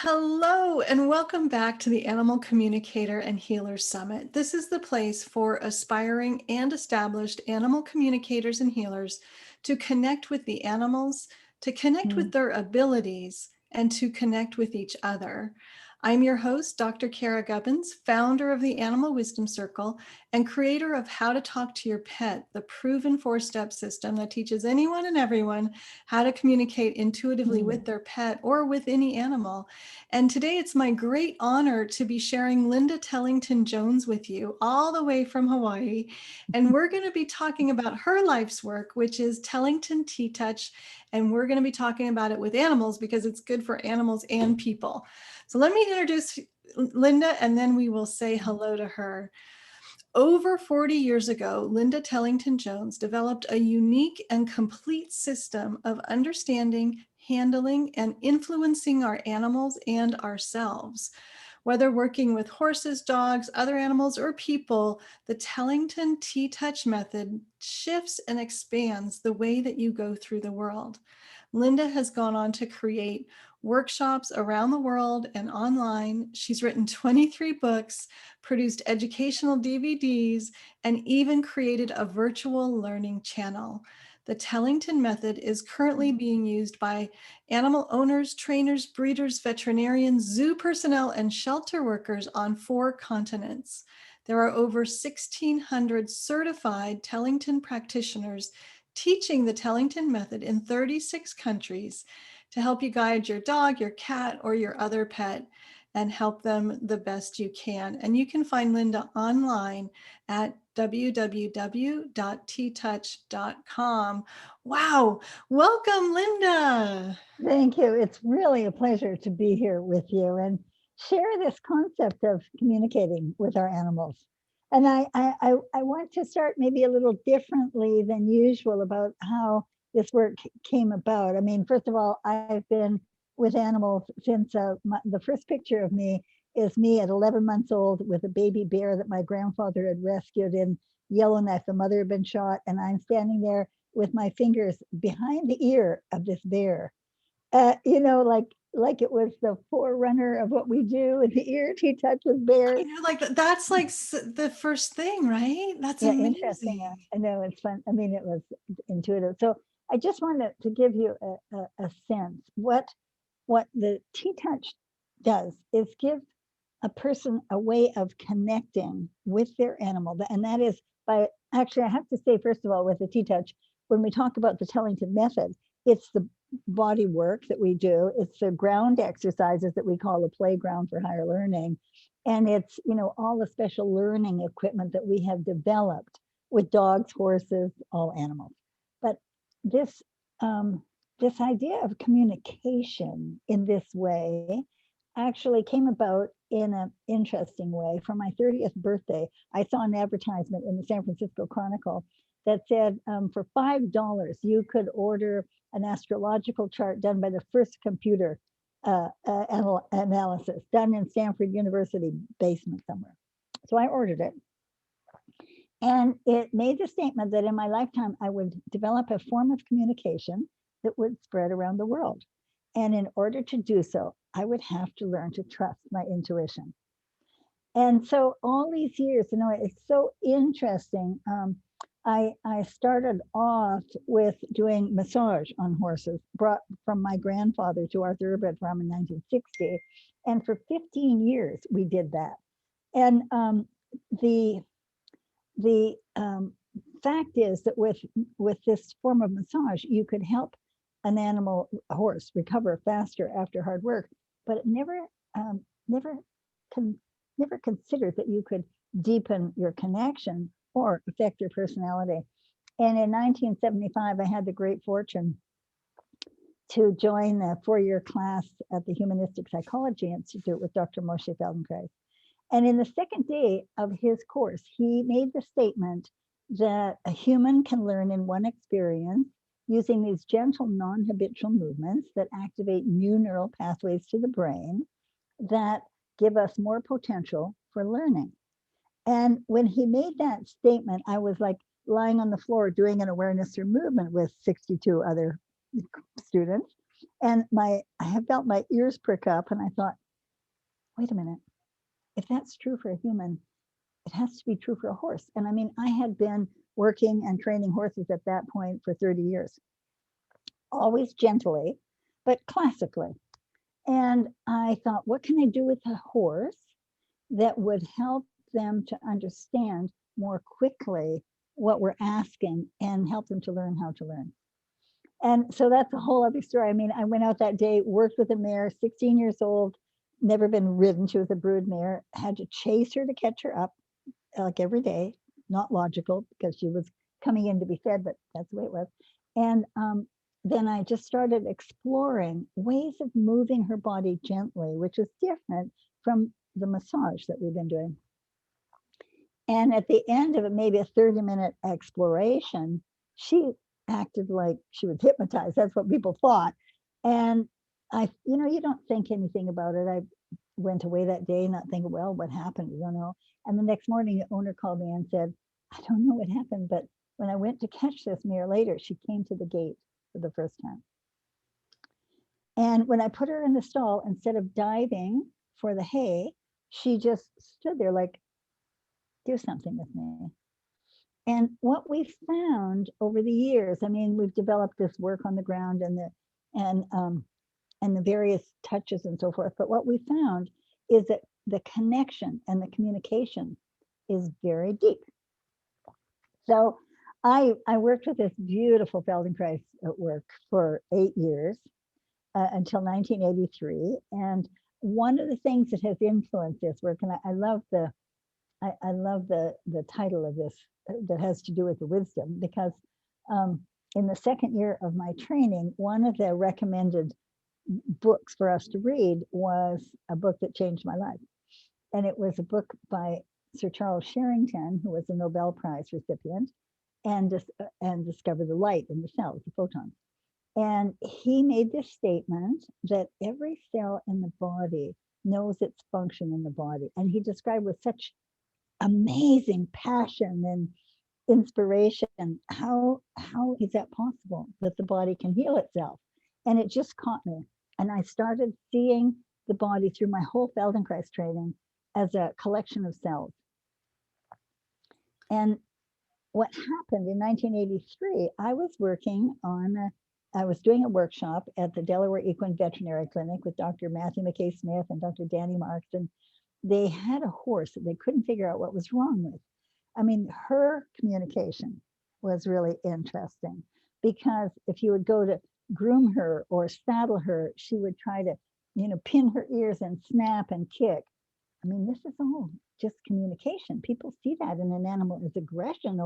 Hello, and welcome back to the Animal Communicator and Healer Summit. This is the place for aspiring and established animal communicators and healers to connect with the animals, to connect with Mm. their abilities, and to connect with each other. I'm your host, Dr. Kara Gubbins, founder of the Animal Wisdom Circle and creator of How to Talk to Your Pet, the proven 4-step system that teaches anyone and everyone how to communicate intuitively with Mm. their pet or with any animal. And today it's my great honor to be sharing Linda Tellington Jones with you all the way from Hawaii. And we're going to be talking about her life's work, which is Tellington Tea Touch. And we're going to be talking about it with animals because it's good for animals and people. So let me introduce Linda and then we will say hello to her. Over 40 years ago, Linda Tellington Jones developed a unique and complete system of understanding, handling, and influencing our animals and ourselves. Whether working with horses, dogs, other animals, or people, the Tellington Tea Touch method shifts and expands the way that you go through the world. Linda has gone on to create workshops around the world and online. She's written 23 books, produced educational DVDs, and even created a virtual learning channel. The Tellington method is currently being used by animal owners, trainers, breeders, veterinarians, zoo personnel, and shelter workers on 4 continents. There are over 1,600 certified Tellington practitioners teaching the Tellington method in 36 countries to help you guide your dog, your cat, or your other pet and help them the best you can. And you can find Linda online at www.teatouch.com. Wow, welcome, Linda. Thank you. It's really a pleasure to be here with you and share this concept of communicating with our animals. And I want to start maybe a little differently than usual about how this work came about. I mean, first of all, I've been with animals since the first picture of me is me at 11 months old with a baby bear that my grandfather had rescued in Yellowknife. The mother had been shot, and I'm standing there with my fingers behind the ear of this bear. Like it was the forerunner of what we do in the ear to touches I bears. know, like that's like the first thing, right? That's Yeah, interesting. amazing. I know it's fun. I mean, it was intuitive. So I just wanted to give you a sense. What the T-Touch does is give a person a way of connecting with their animal. And that is by, actually, I have to say, first of all, with the T-Touch, when we talk about the Tellington method, it's the body work that we do. It's the ground exercises that we call a playground for higher learning. And it's, all the special learning equipment that we have developed with dogs, horses, all animals. But this, this idea of communication in this way actually came about in an interesting way. For my 30th birthday, I saw an advertisement in the San Francisco Chronicle that said for $5, you could order an astrological chart done by the first computer analysis done in Stanford University basement somewhere. So I ordered it. And it made the statement that in my lifetime, I would develop a form of communication that would spread around the world. And in order to do so, I would have to learn to trust my intuition. And so all these years, it's so interesting. I started off with doing massage on horses, brought from my grandfather to our thoroughbred farm in 1960. And for 15 years, we did that. And the fact is that with this form of massage, you could help an animal, a horse, recover faster after hard work, but it never con, never considered that you could deepen your connection or affect your personality. And in 1975, I had the great fortune to join a 4-year class at the Humanistic Psychology Institute with Dr. Moshe Feldenkrais. And in the second day of his course, he made the statement that a human can learn in one experience using these gentle, non-habitual movements that activate new neural pathways to the brain that give us more potential for learning. And when he made that statement, I was like lying on the floor doing an awareness through movement with 62 other students. And I have felt my ears prick up, and I thought, wait a minute, if that's true for a human, it has to be true for a horse. And I mean, I had been working and training horses at that point for 30 years, always gently, but classically. And I thought, what can I do with a horse that would help them to understand more quickly what we're asking and help them to learn how to learn? And so that's a whole other story. I mean, I went out that day, worked with a mare, 16 years old, never been ridden. She was a brood mare, had to chase her to catch her up like every day. Not logical because she was coming in to be fed, but that's the way it was. And then I just started exploring ways of moving her body gently, which is different from the massage that we've been doing. And at the end of it, maybe a 30-minute exploration, she acted like she was hypnotized. That's what people thought. And you don't think anything about it. I went away that day not thinking, well, what happened? You don't know. And the next morning, the owner called me and said, I don't know what happened, but when I went to catch this mare later, she came to the gate for the first time. And when I put her in the stall, instead of diving for the hay, she just stood there like, do something with me. And what we found over the years, I mean, we've developed this work on the ground and the various touches and so forth. But what we found is that the connection and the communication is very deep. So I worked with this beautiful Feldenkrais at work for 8 years until 1983. And one of the things that has influenced this work, and I love the title of this that has to do with the wisdom, because in the second year of my training, one of the recommended books for us to read was a book that changed my life. And it was a book by Sir Charles Sherrington, who was a Nobel Prize recipient, and discovered the light in the cells, the photons. And he made this statement that every cell in the body knows its function in the body. And he described with such amazing passion and inspiration how is that possible that the body can heal itself. And it just caught me, and I started seeing the body through my whole Feldenkrais training as a collection of cells. And what happened in 1983, I was doing a workshop at the Delaware Equine Veterinary Clinic with Dr. Matthew McKay Smith and Dr. Danny Marks, and they had a horse that they couldn't figure out what was wrong with. I mean, her communication was really interesting, because if you would go to groom her or saddle her, she would try to, pin her ears and snap and kick. I mean, this is all just communication. People see that in an animal as aggression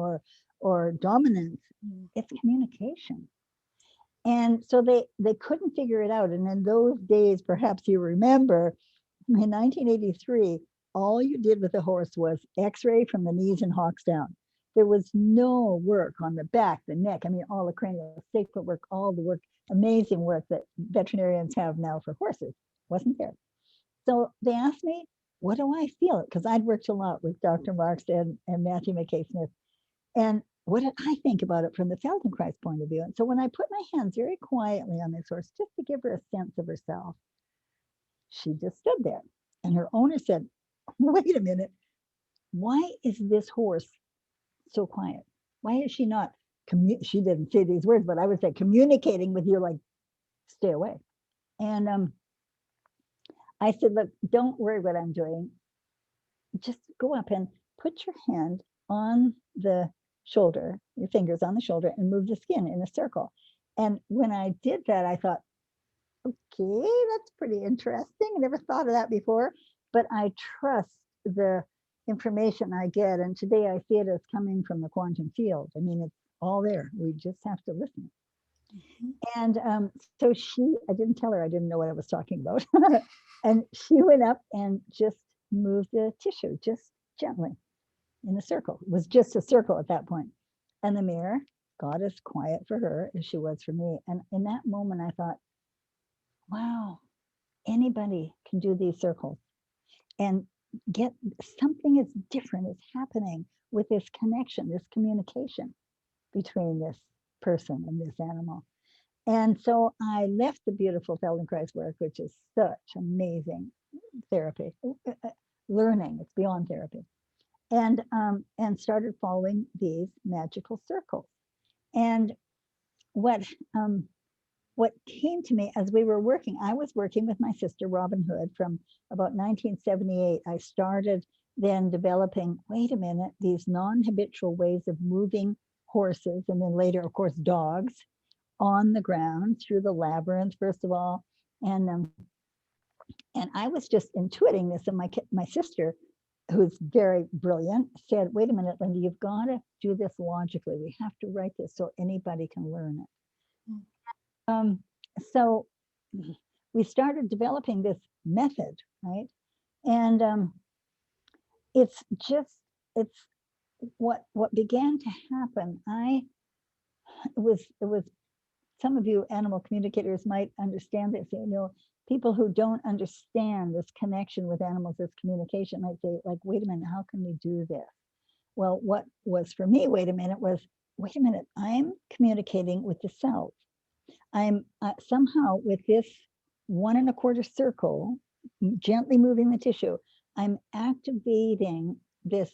or dominance. It's communication. And so they couldn't figure it out. And in those days, perhaps you remember, in 1983, all you did with the horse was x-ray from the knees and hocks down. There was no work on the back, the neck. I mean, all the cranial sacral work, all the work, amazing work that veterinarians have now for horses wasn't there. So they asked me, what do I feel? Because I'd worked a lot with Dr. Marks and Matthew McKay Smith. And what did I think about it from the Feldenkrais point of view? And so when I put my hands very quietly on this horse, just to give her a sense of herself, she just stood there. And her owner said, wait a minute, why is this horse so quiet? Why is she not, she didn't say these words, but I would say communicating with you, like, stay away. And I said, look, don't worry what I'm doing. Just go up and put your hand on the shoulder, your fingers on the shoulder, and move the skin in a circle. And when I did that, I thought, okay, that's pretty interesting. I never thought of that before, but I trust the information I get. And today I see it as coming from the quantum field. I mean, it's all there. We just have to listen. And so I didn't tell her I didn't know what I was talking about. And she went up and just moved the tissue, just gently in a circle. It was just a circle at that point. And the mare got as quiet for her as she was for me. And in that moment, I thought, wow, anybody can do these circles and get something is different is happening with this connection, this communication between this person and this animal. And so I left the beautiful Feldenkrais work, which is such amazing therapy, learning. It's beyond therapy, and started following these magical circles. And what um, what came to me as we were working, I was working with my sister Robin Hood from about 1978. I started then developing, wait a minute, these non-habitual ways of moving horses, and then later, of course, dogs on the ground through the labyrinth, first of all. And I was just intuiting this, and my sister, who's very brilliant, said, "Wait a minute, Linda, you've got to do this logically. We have to write this so anybody can learn it." Mm. Um, so we started developing this method, right? And it's just it's what began to happen. It was some of you animal communicators might understand this. People who don't understand this connection with animals, this communication, might say, like, wait a minute, how can we do this? Well, what was for me, wait a minute, I'm communicating with the cells. I'm somehow with this 1.25 circle, gently moving the tissue, I'm activating this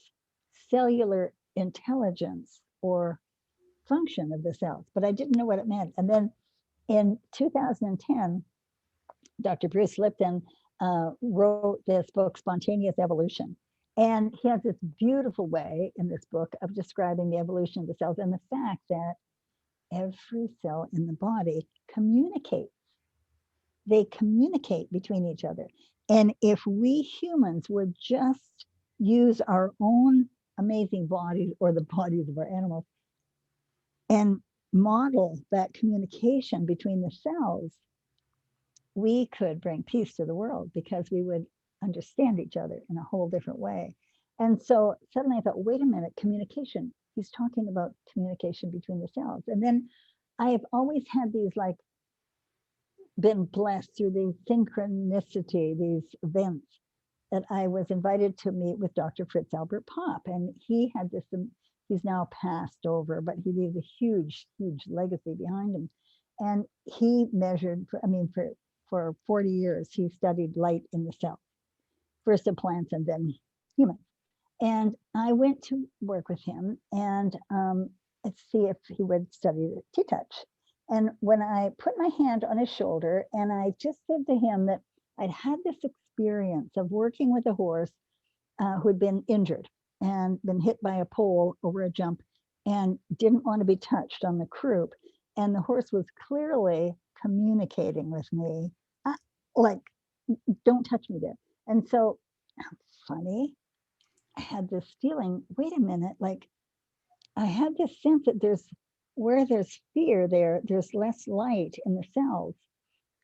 cellular intelligence or function of the cells, but I didn't know what it meant. And then in 2010, Dr. Bruce Lipton wrote this book, Spontaneous Evolution. And he has this beautiful way in this book of describing the evolution of the cells and the fact that every cell in the body communicates. They communicate between each other. And if we humans would just use our own amazing bodies or the bodies of our animals and model that communication between the cells, we could bring peace to the world because we would understand each other in a whole different way. And so suddenly I thought, wait a minute, communication. He's talking about communication between the cells. And then I have always had these, like, been blessed through these synchronicity, these events, that I was invited to meet with Dr. Fritz Albert Popp. And he had this, he's now passed over, but he leaves a huge, huge legacy behind him. And he measured, for 40 years, he studied light in the cell, first of plants and then humans. And I went to work with him and see if he would study the T-touch. And when I put my hand on his shoulder and I just said to him that I'd had this experience of working with a horse who had been injured and been hit by a pole over a jump and didn't want to be touched on the croup. And the horse was clearly communicating with me, like, don't touch me there. And so, funny, I had this feeling, wait a minute, like, I had this sense that where there's fear, there's less light in the cells.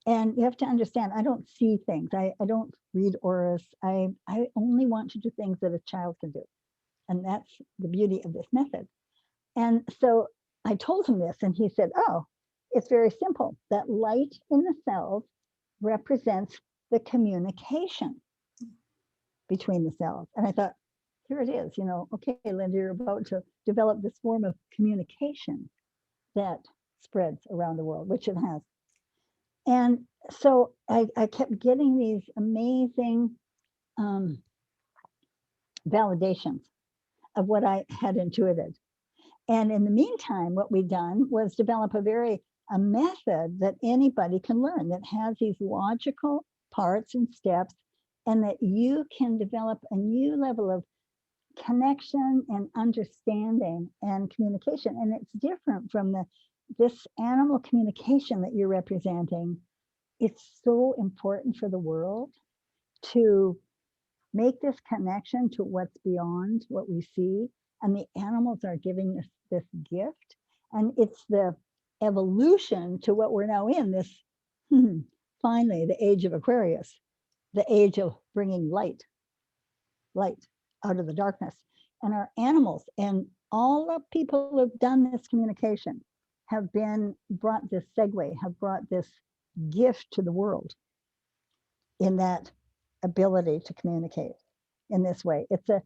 And you have to understand, I don't see things. I don't read auras. I only want to do things that a child can do. And that's the beauty of this method. And so I told him this, and he said, oh, it's very simple. That light in the cells represents the communication between the cells. And I thought, here it is, okay, Linda, you're about to develop this form of communication that spreads around the world, which it has. And so I kept getting these amazing validations of what I had intuited. And in the meantime, what we'd done was develop a method that anybody can learn that has these logical parts and steps, and that you can develop a new level of connection and understanding and communication. And it's different from this animal communication that you're representing. It's so important for the world to make this connection to what's beyond what we see. And the animals are giving us this gift. And it's the evolution to what we're now in, this finally, the age of Aquarius, the age of bringing light out of the darkness. And our animals and all the people who've done this communication have brought this segue, have brought this gift to the world in that ability to communicate in this way. It's a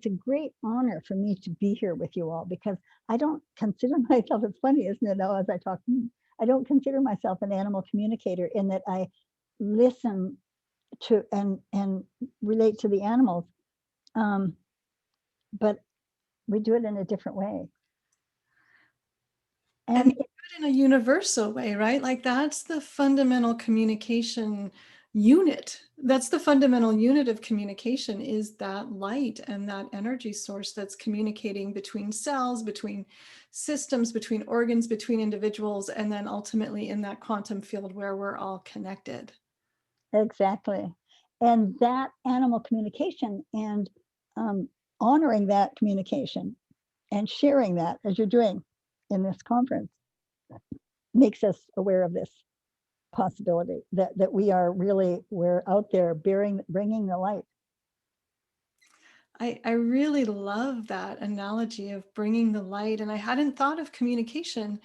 great honor for me to be here with you all, because I don't consider myself, it's funny, isn't it, now as I talk, I don't consider myself an animal communicator in that I listen to and relate to the animals, but we do it in a different way. And And you do it in a universal way, right? Like that's the fundamental communication unit. That's the fundamental unit of communication, is that light and that energy source that's communicating between cells, between systems, between organs, between individuals, and then ultimately in that quantum field where we're all connected. exactly. And that animal communication and honoring that communication and sharing that as you're doing in this conference makes us aware of this possibility that we are really, we're out there bringing the light. I really love that analogy of bringing the light. And I hadn't thought of communication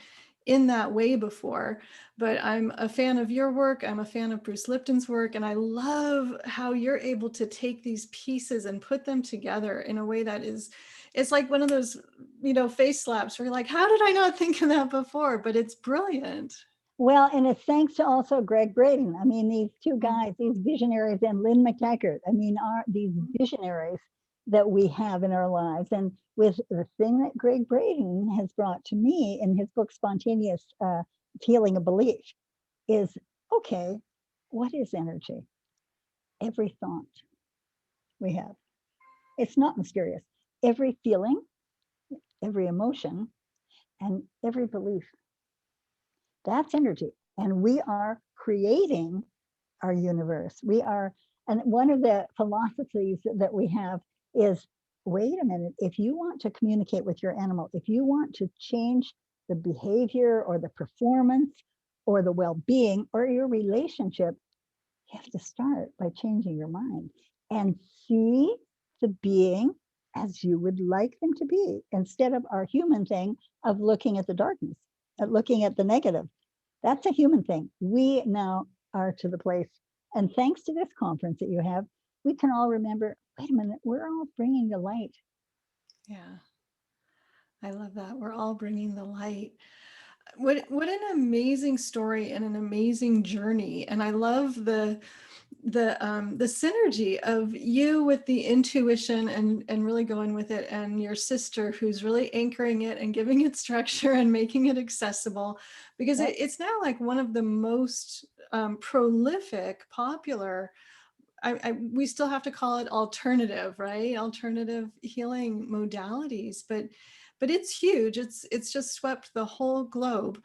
in that way before, but I'm a fan of your work. I'm a fan of Bruce Lipton's work. And I love how you're able to take these pieces and put them together in a way that is, it's like one of those, face slaps where you're like, how did I not think of that before? But it's brilliant. Well, and it's thanks to also Greg Braden. I mean, these two guys, these visionaries, and Lynn McTaggart. I mean, are these visionaries that we have in our lives. And with the thing that Greg Braden has brought to me in his book, Spontaneous Healing of Belief, is okay, what is energy? Every thought we have. It's not mysterious. Every feeling, every emotion, and every belief. That's energy. And we are creating our universe. We are, and one of the philosophies that we have is, wait a minute, if you want to communicate with your animal, if you want to change the behavior or the performance or the well-being or your relationship, you have to start by changing your mind and see the being as you would like them to be, instead of our human thing of looking at the darkness, at looking at the negative. That's a human thing. We now are to the place, and thanks to this conference that you have, we can all remember, wait a minute, we're all bringing the light. Yeah, I love that. We're all bringing the light. What an amazing story and an amazing journey. And I love the synergy of you with the intuition and really going with it, and your sister who's really anchoring it and giving it structure and making it accessible, because Yep. it's now like one of the most prolific, popular, we still have to call it alternative, right? Alternative healing modalities, but it's huge. It's just swept the whole globe.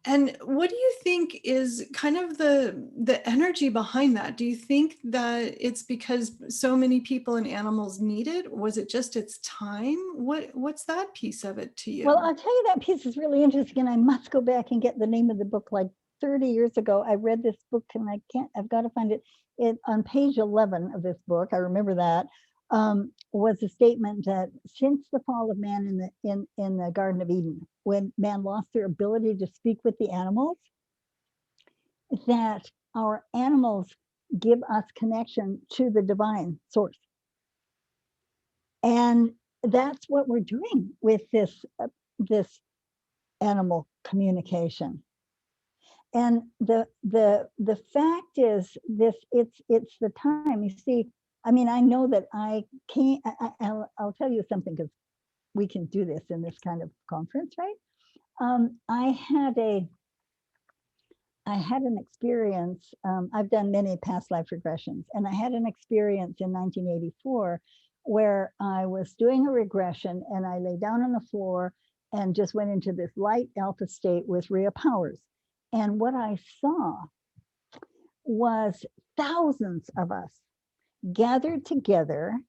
And what do you think is kind of the energy behind that? Do you think that it's because so many people and animals need it? Was it just its time? What's that piece of it to Well, you? I'll tell you, that piece is really interesting, and I must go back and get the name of the book. Like 30 years ago, I read this book, and I've got to find it. It on page 11 of this book, I remember that, was a statement that since the fall of man in the Garden of Eden, when man lost their ability to speak with the animals, that our animals give us connection to the divine source. And that's what we're doing with this animal communication. And the fact is, this, it's the time. You see, I mean, I know that I can't. I'll tell you something, because we can do this in this kind of conference, right? I had an experience. I've done many past life regressions, and I had an experience in 1984 where I was doing a regression, and I lay down on the floor and just went into this light alpha state with Rhea Powers. And what I saw was thousands of us gathered together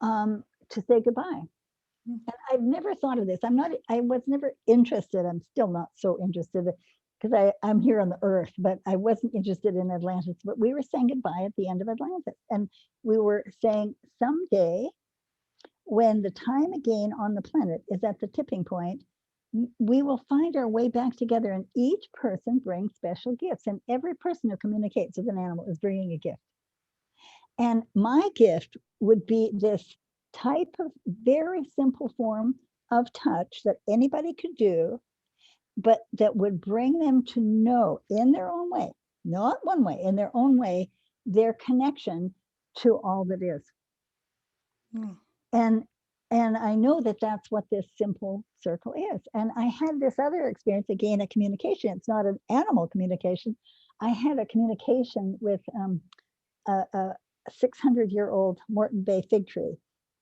to say goodbye. And I've never thought of this. I was never interested. I'm still not so interested, because I'm here on the earth, but I wasn't interested in Atlantis. But we were saying goodbye at the end of Atlantis. And we were saying, someday, when the time again on the planet is at the tipping point, we will find our way back together, and each person brings special gifts. And every person who communicates with an animal is bringing a gift. And my gift would be this type of very simple form of touch that anybody could do, but that would bring them to know in their own way, not one way, in their own way, their connection to all that is. Mm. And I know that that's what this simple circle is. And I had this other experience again, a communication. It's not an animal communication. I had a communication with a 600-year-old Moreton Bay fig tree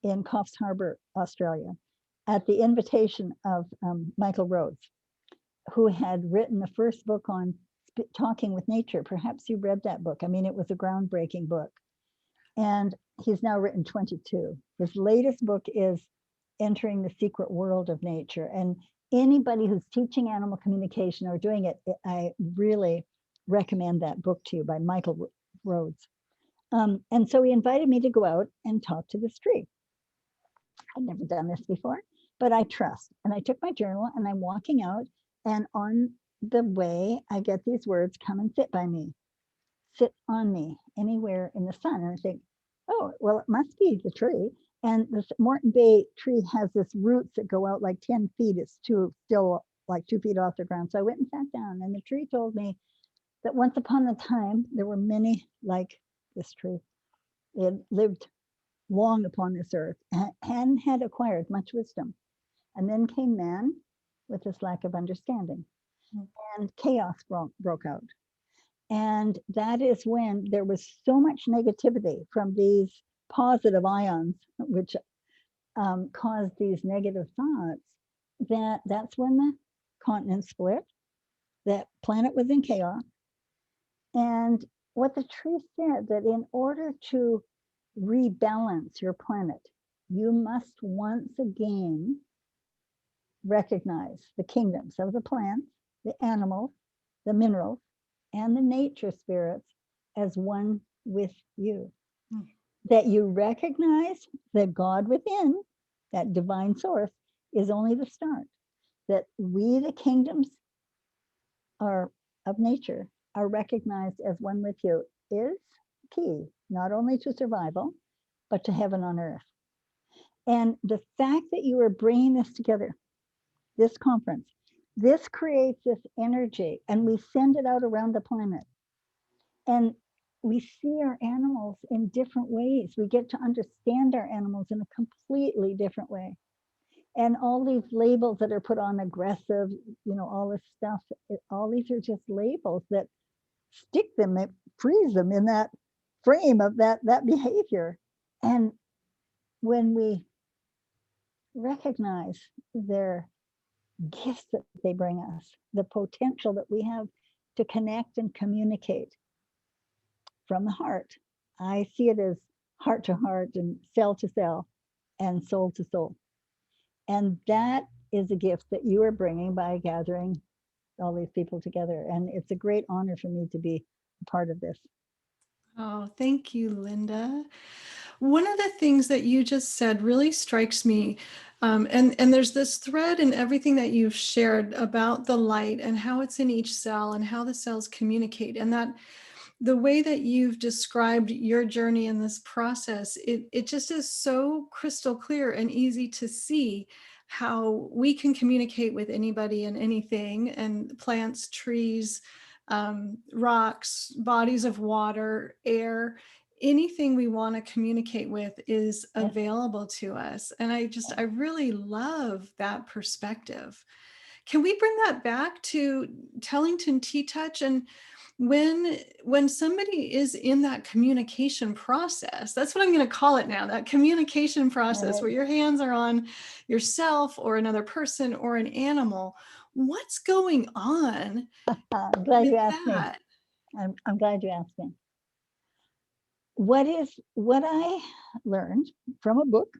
in Coffs Harbour, Australia, at the invitation of Michael Rhodes, who had written the first book on talking with nature. Perhaps you read that book. I mean, it was a groundbreaking book. And he's now written 22. His latest book is Entering the Secret World of Nature. And anybody who's teaching animal communication or doing it, I really recommend that book to you by Michael Rhodes. And so he invited me to go out and talk to this tree. I'd never done this before, but I trust. And I took my journal and I'm walking out, and on the way, I get these words, come and sit by me, sit on me, anywhere in the sun. And I think, oh, well, it must be the tree. And this Moreton Bay tree has this roots that go out like 10 feet. It's still like 2 feet off the ground. So I went and sat down, and the tree told me that once upon a time, there were many like this tree. It lived long upon this earth and had acquired much wisdom. And then came man with this lack of understanding, and chaos broke out. And that is when there was so much negativity from these positive ions, which caused these negative thoughts, that's when the continent split. That planet was in chaos. And what the tree said, that in order to rebalance your planet, you must once again recognize the kingdoms of the plants, the animals, the minerals, and the nature spirits as one with you. Mm. That you recognize that God within, that divine source, is only the start. That we, the kingdoms are of nature, are recognized as one with you is key, not only to survival, but to heaven on earth. And the fact that you are bringing this together, this conference, this creates this energy, and we send it out around the planet. And we see our animals in different ways. We get to understand our animals in a completely different way. And all these labels that are put on, aggressive, all this stuff, all these are just labels that stick them, that freeze them in that frame of that behavior. And when we recognize their gifts that they bring us, the potential that we have to connect and communicate from the heart. I see it as heart to heart and cell to cell and soul to soul. And that is a gift that you are bringing by gathering all these people together. And it's a great honor for me to be a part of this. Oh, thank you, Linda. One of the things that you just said really strikes me, and there's this thread in everything that you've shared about the light and how it's in each cell and how the cells communicate, and that the way that you've described your journey in this process, it just is so crystal clear and easy to see how we can communicate with anybody and anything, and plants, trees, rocks, bodies of water, air, anything we want to communicate with is available to us. And I really love that perspective. Can we bring that back to Tellington T-Touch? And when somebody is in that communication process, that's what I'm going to call it now, that communication process, where your hands are on yourself or another person or an animal, what's going on? I'm glad you asked me. I'm glad you asked me. What I learned from a book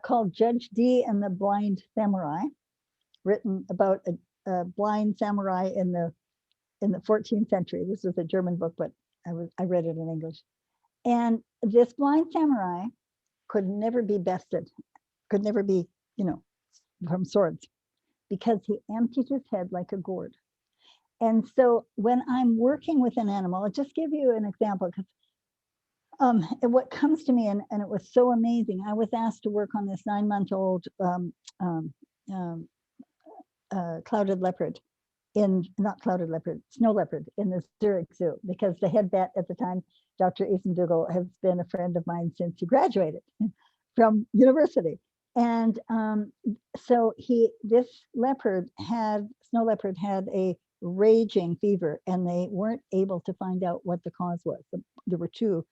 called Judge Dee and the Blind Samurai, written about a blind samurai in the 14th century. This was a German book, but I read it in English. And this blind samurai could never be bested, could never be, from swords, because he emptied his head like a gourd. And so when I'm working with an animal, I'll just give you an example, because what comes to me, and it was so amazing. I was asked to work on this 9-month-old clouded leopard not clouded leopard, snow leopard in the Zurich Zoo, because the head vet at the time, Dr. Dougal, has been a friend of mine since he graduated from university. And so this snow leopard had a raging fever, and they weren't able to find out what the cause was. There were two,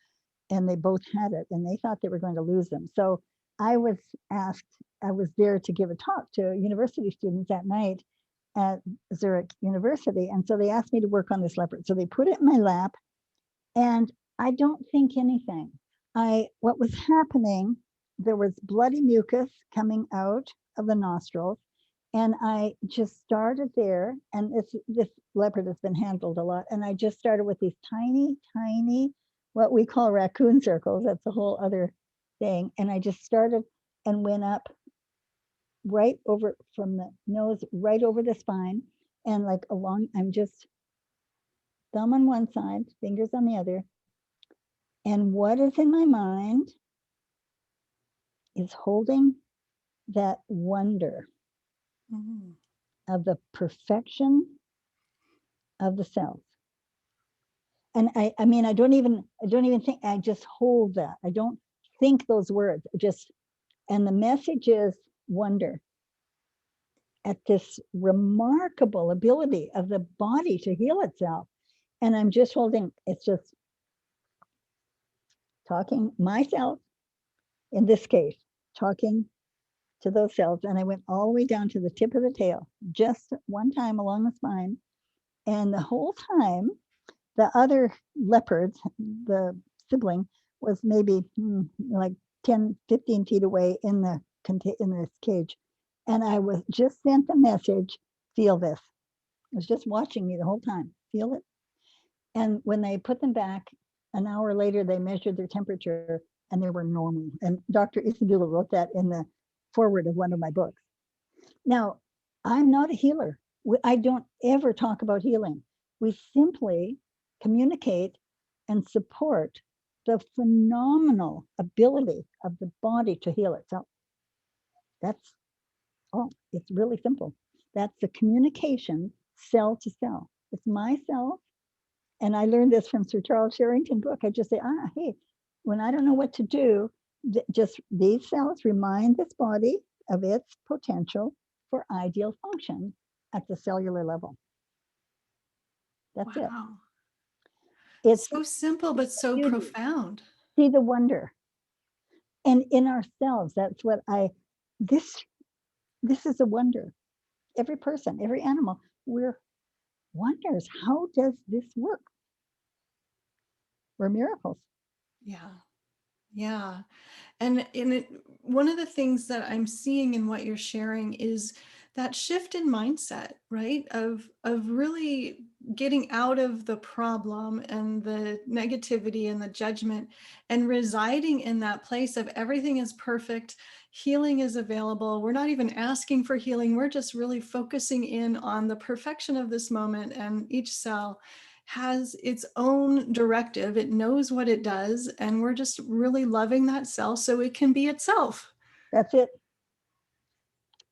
and they both had it, and they thought they were going to lose them. So I was there to give a talk to university students that night at Zurich University. And so they asked me to work on this leopard. So they put it in my lap, and I don't think anything. What was happening, there was bloody mucus coming out of the nostrils. And I just started there, and this leopard has been handled a lot. And I just started with these tiny, tiny, what we call raccoon circles. That's a whole other thing. And I just started and went up right over from the nose, right over the spine, and like I'm just thumb on one side, fingers on the other. And what is in my mind is holding that wonder of the perfection of the cells. And I mean, I don't even think, I just hold that. I don't think those words, and the message is wonder at this remarkable ability of the body to heal itself. And I'm just holding, it's just talking myself, in this case, talking to those cells. And I went all the way down to the tip of the tail, just one time along the spine. And the whole time, the other leopard, the sibling, was maybe like 10, 15 feet away in this cage. And I was just sent the message, feel this. It was just watching me the whole time, feel it. And when they put them back, an hour later, they measured their temperature and they were normal. And Dr. Isabella wrote that in the foreword of one of my books. Now, I'm not a healer. I don't ever talk about healing. We simply communicate and support the phenomenal ability of the body to heal itself. It's really simple. That's the communication cell to cell. It's my cell. And I learned this from Sir Charles Sherrington book. I just say, hey, when I don't know what to do, just these cells remind this body of its potential for ideal function at the cellular level. That's it. It's so simple, but so beauty. Profound. See the wonder. And in ourselves, that's what this is a wonder. Every person, every animal, we're wonders. How does this work? We're miracles. Yeah. And one of the things that I'm seeing in what you're sharing is that shift in mindset, right? Of really getting out of the problem and the negativity and the judgment, and residing in that place of everything is perfect, healing is available. We're not even asking for healing. We're just really focusing in on the perfection of this moment, and each cell has its own directive. It knows what it does, and we're just really loving that cell so it can be itself. That's it.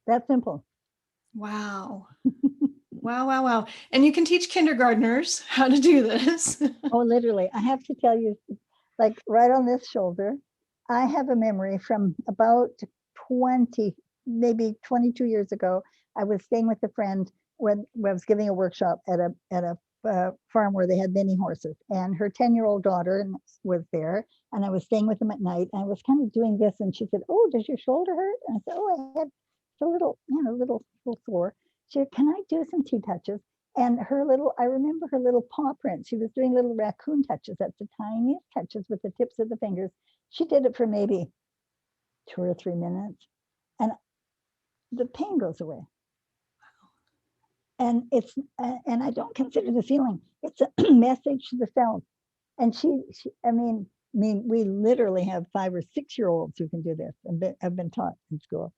That's simple. Wow. Wow. And you can teach kindergartners how to do this. Oh, literally. I have to tell you, like right on this shoulder, I have a memory from about 20, maybe 22 years ago. I was staying with a friend when I was giving a workshop at a farm where they had many horses, and her 10-year-old daughter was there, and I was staying with them at night, and I was kind of doing this, and she said, "Oh, does your shoulder hurt?" And I said, "Oh, I had a little sore." She said, "Can I do some tea touches?" And I remember her little paw print. She was doing little raccoon touches. That's the tiniest touches with the tips of the fingers. She did it for maybe 2 or 3 minutes, and the pain goes away. And I don't consider this healing. It's a message to the cells. And we literally have 5 or 6-year-olds who can do this, and have been taught in school.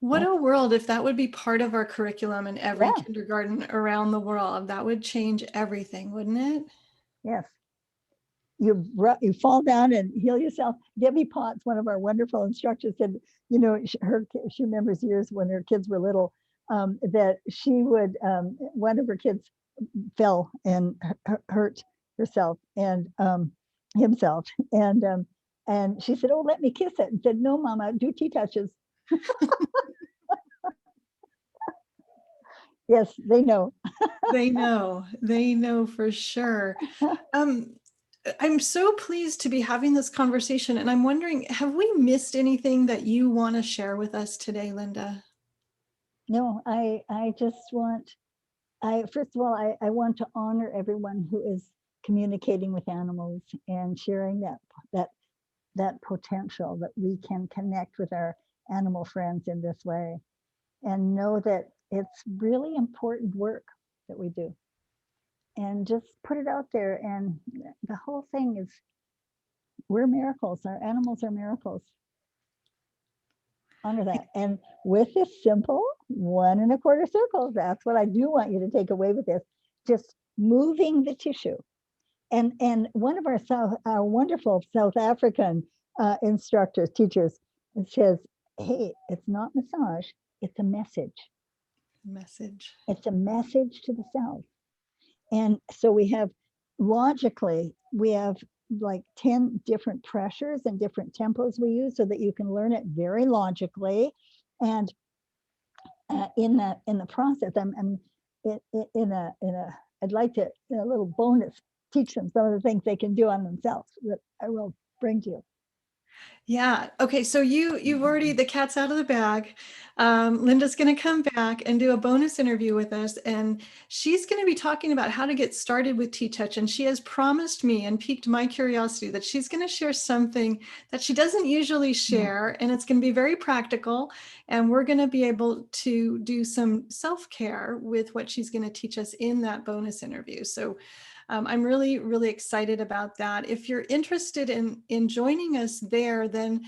What a world if that would be part of our curriculum in every kindergarten around the world. That would change everything, wouldn't it? Yes. You fall down and heal yourself. Debbie Potts, one of our wonderful instructors, said, she remembers years when her kids were little. that she would, one of her kids fell and hurt herself and himself. And she said, "Oh, let me kiss it." And said, "No, Mama, do T-touches." Yes, they know. They know for sure. Um, I'm so pleased to be having this conversation, and I'm wondering, have we missed anything that you want to share with us today, Linda? No, I just want, first of all, I want to honor everyone who is communicating with animals and sharing that that potential that we can connect with our animal friends in this way, and know that it's really important work that we do, and just put it out there. And the whole thing is, we're miracles. Our animals are miracles. Honor that. And with this simple 1 1/4 circles, that's what I do want you to take away with this. Just moving the tissue. And one of our wonderful South African instructors, teachers, says, "Hey, it's not massage, it's a message. Message. It's a message to the self." And so we have, logically, we have like 10 different pressures and different tempos we use so that you can learn it very logically. And in the process, I'm I'd like to, in a little bonus, teach them some of the things they can do on themselves that I will bring to you. Yeah. Okay. So you've already, the cat's out of the bag. Linda's going to come back and do a bonus interview with us, and she's going to be talking about how to get started with T-Touch. And she has promised me and piqued my curiosity that she's going to share something that she doesn't usually share, and it's going to be very practical. And we're going to be able to do some self-care with what she's going to teach us in that bonus interview. So I'm really, really excited about that. If you're interested in joining us there, then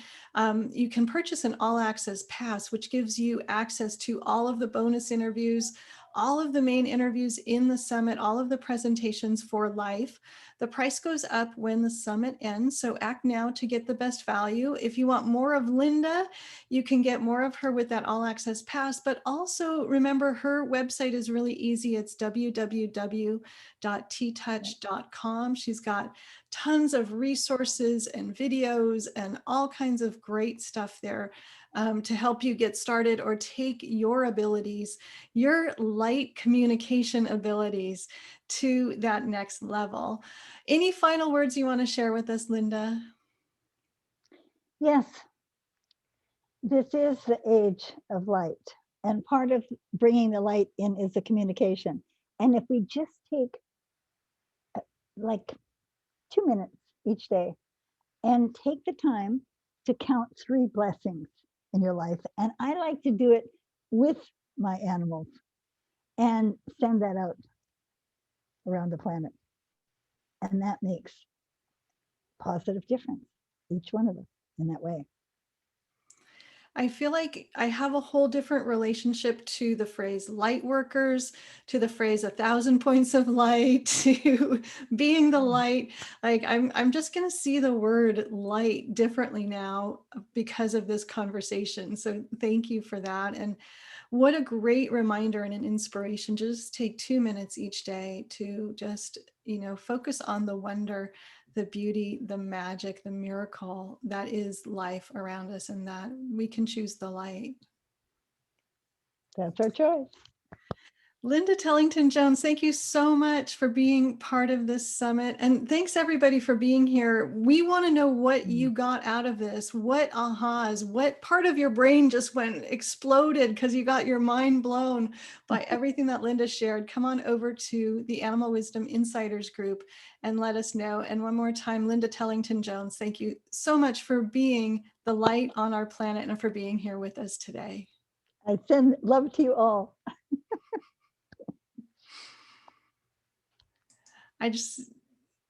you can purchase an all access pass, which gives you access to all of the bonus interviews, all of the main interviews in the summit, all of the presentations for life. The price goes up when the summit ends, so act now to get the best value. If you want more of Linda, you can get more of her with that all access pass, but also remember, her website is really easy. It's www.ttouch.com. She's got tons of resources and videos and all kinds of great stuff there to help you get started or take your abilities, your light communication abilities, to that next level. Any final words you want to share with us, Linda? Yes, this is the age of light. And part of bringing the light in is the communication. And if we just take like 2 minutes each day and take the time to count 3 blessings in your life. And I like to do it with my animals and send that out around the planet. And that makes positive difference, each one of us, in that way. I feel like I have a whole different relationship to the phrase light workers, to the phrase 1,000 points of light, to being the light. Like I'm just going to see the word light differently now because of this conversation. So thank you for that. And what a great reminder and an inspiration. Just take 2 minutes each day to just, focus on the wonder, the beauty, the magic, the miracle that is life around us, and that we can choose the light. That's our choice. Linda Tellington Jones, thank you so much for being part of this summit. And thanks everybody for being here. We want to know what you got out of this. What ahas, what part of your brain just went exploded because you got your mind blown by everything that Linda shared. Come on over to the Animal Wisdom Insiders group and let us know. And one more time, Linda Tellington Jones, thank you so much for being the light on our planet and for being here with us today. I send love to you all. I just